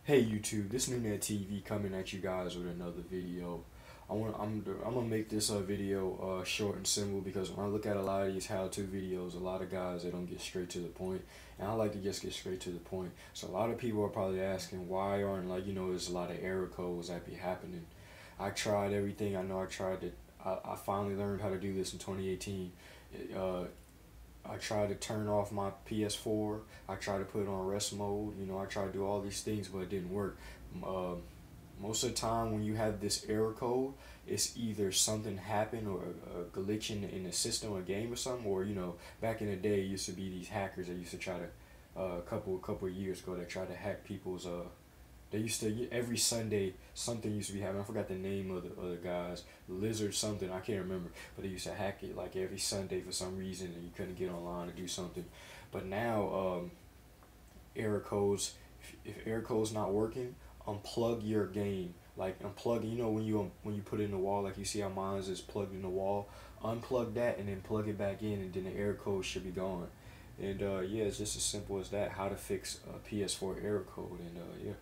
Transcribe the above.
Hey YouTube, this New Net TV coming at you guys with another video. I'm gonna make this video short and simple because when I look at a lot of these how-to videos, a lot of guys they don't get straight to the point, and I like to just get straight to the point. So a lot of people are probably asking why aren't there's a lot of error codes that be happening. I tried everything. I know I tried to. I finally learned how to do this in 2018. I tried to turn off my PS4. I tried to put it on rest mode. I tried to do all these things, but it didn't work. Uh, Most of the time, when you have this error code, it's either something happened or a glitch in the system or game or something. Or back in the day, it used to be these hackers that used to try to a couple of years ago that tried to hack people's. They used to every Sunday something used to be happening. I forgot the name of the guys, Lizard something. I can't remember, but they used to hack it like every Sunday for some reason, and you couldn't get online to do something. But now, error codes. If error code's not working, unplug your game. Like unplug. When you put it in the wall, like you see how mine's is plugged in the wall. Unplug that and then plug it back in, and then the error code should be gone. And yeah, it's just as simple as that. How to fix a PS4 error code, and yeah.